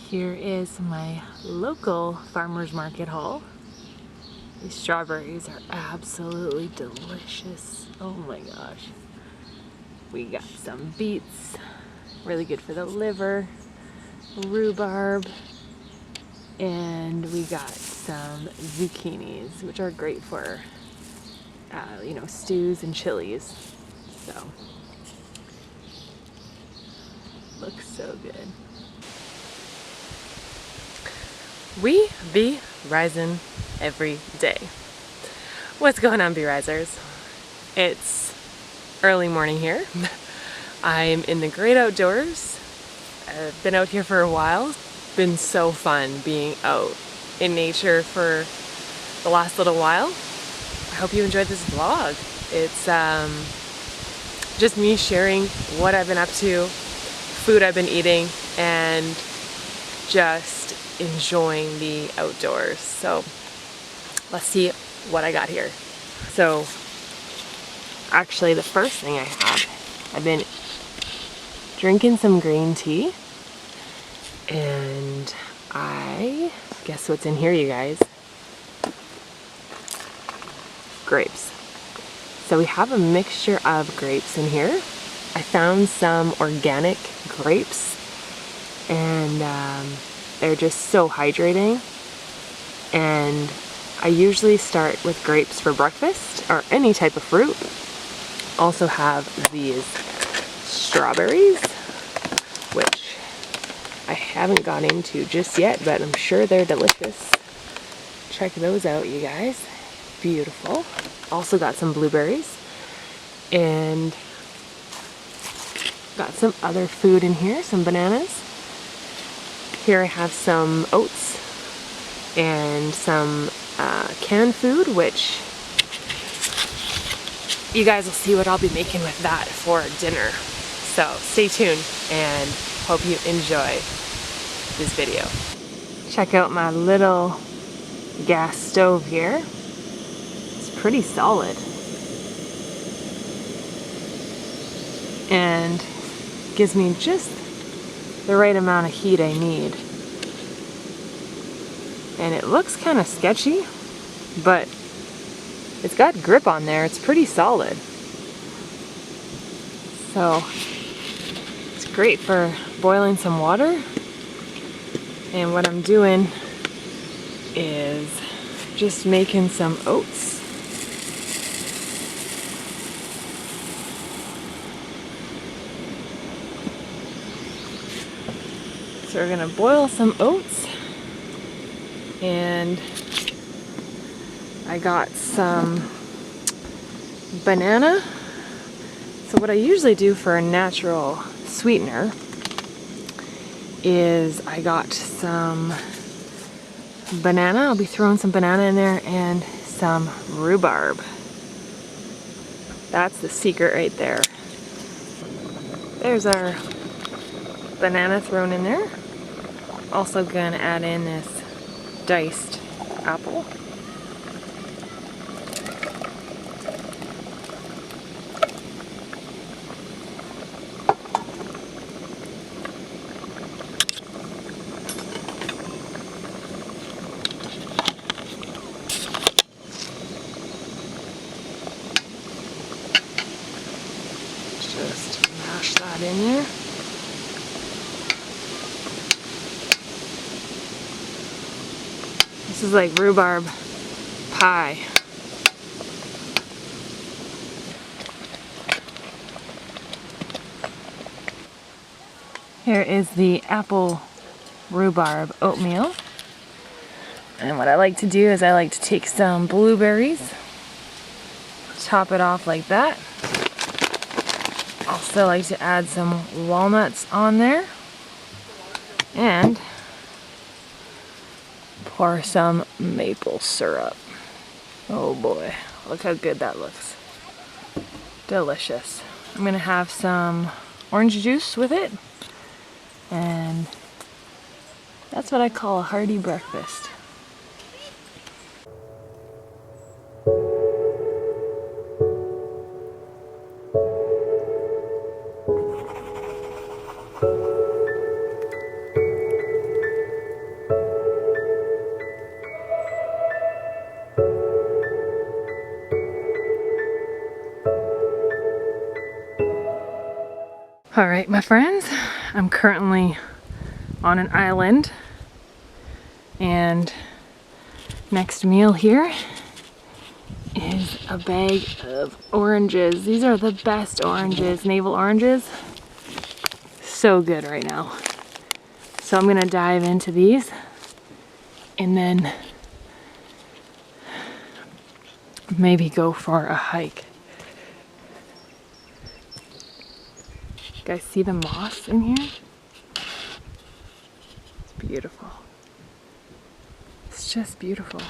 Here is my local farmer's market haul. These strawberries are absolutely delicious. Oh my gosh. We got some beets, really good for the liver, rhubarb, and we got some zucchinis, which are great for, you know, stews and chilies. So, looks so good. We be rising every day. What's going on, Bee Risers? It's early morning here. I'm in the great outdoors. I've been out here for a while. It's been so fun being out in nature for the last little while. I hope you enjoyed this vlog. It's just me sharing what I've been up to, food I've been eating, and just enjoying the outdoors. So let's see what I got here. So actually the first thing I have, I've been drinking some green tea, and I guess what's in here, you guys? Grapes. So we have a mixture of grapes in here. I found some organic grapes, and they're just so hydrating. And I usually start with grapes for breakfast or any type of fruit. Also have these strawberries, which I haven't gone into just yet, but I'm sure they're delicious. Check those out, you guys. Beautiful. Also got some blueberries and got some other food in here, some bananas. Here I have some oats and some canned food, which you guys will see what I'll be making with that for dinner. So stay tuned and hope you enjoy this video. Check out my little gas stove here. It's pretty solid. And gives me just the right amount of heat I need. And it looks kind of sketchy, but it's got grip on there. It's pretty solid. So it's great for boiling some water. And what I'm doing is just making some oats. So we're gonna boil some oats, and I got some banana. So what I usually do for a natural sweetener is I got some banana. I'll be throwing some banana in there and some rhubarb. That's the secret right there. There's our banana thrown in there. Also gonna add in this diced apple. Just mash that in there. This is like rhubarb pie. Here is the apple rhubarb oatmeal. And what I like to do is I like to take some blueberries, top it off like that. Also like to add some walnuts on there and pour some maple syrup. Oh boy, look how good that looks. Delicious. I'm gonna have some orange juice with it, and that's what I call a hearty breakfast. All right, my friends, I'm currently on an island, and next meal here is a bag of oranges. These are the best oranges, navel oranges. So good right now. So I'm gonna dive into these and then maybe go for a hike. You guys see the moss in here? It's beautiful. It's just beautiful.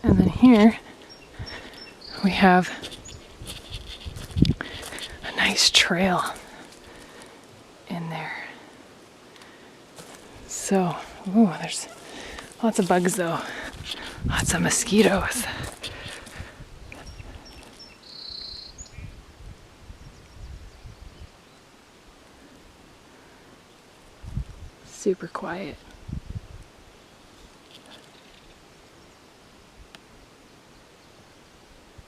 And then here we have a nice trail in there. So, ooh, there's lots of bugs though. Lots of mosquitoes. Super quiet.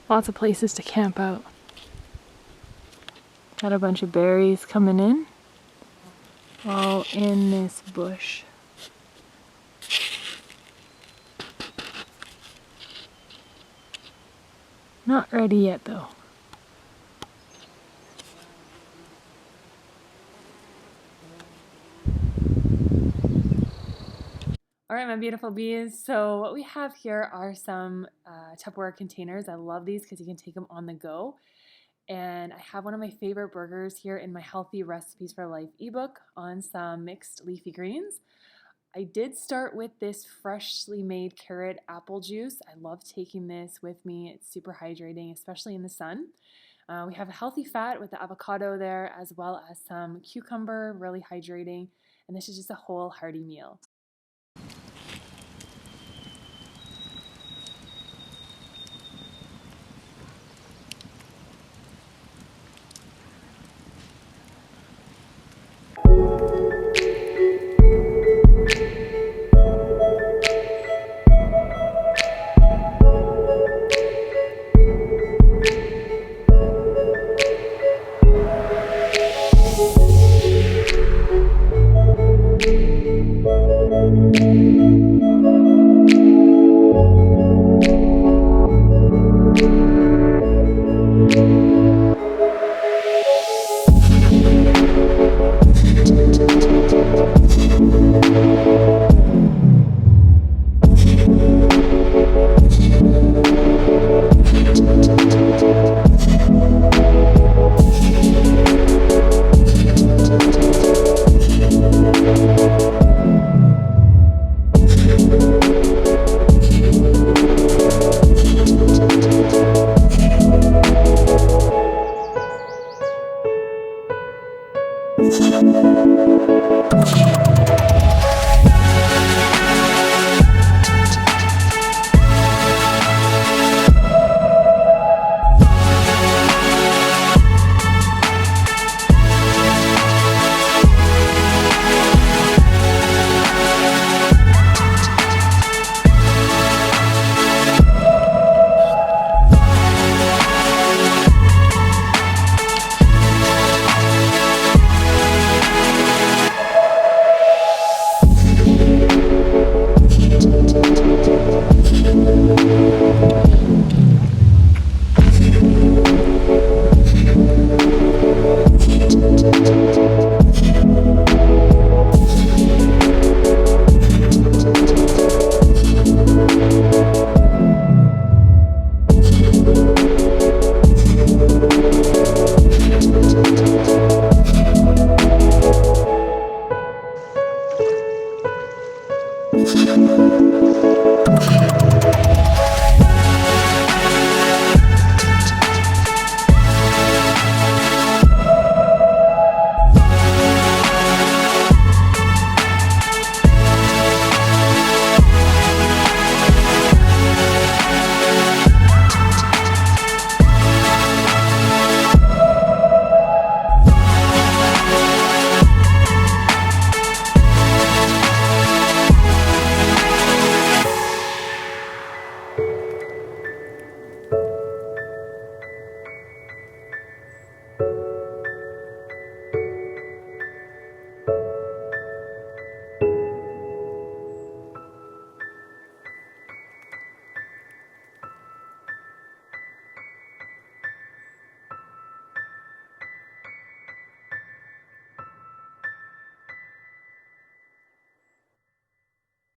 Lots of places to camp out. Got a bunch of berries coming in. All in this bush. Not ready yet though. All right, my beautiful bees. So what we have here are some Tupperware containers. I love these because you can take them on the go. And I have one of my favorite burgers here in my Healthy Recipes for Life ebook on some mixed leafy greens. I did start with this freshly made carrot apple juice. I love taking this with me. It's super hydrating, especially in the sun. We have a healthy fat with the avocado there, as well as some cucumber, really hydrating. And this is just a whole hearty meal.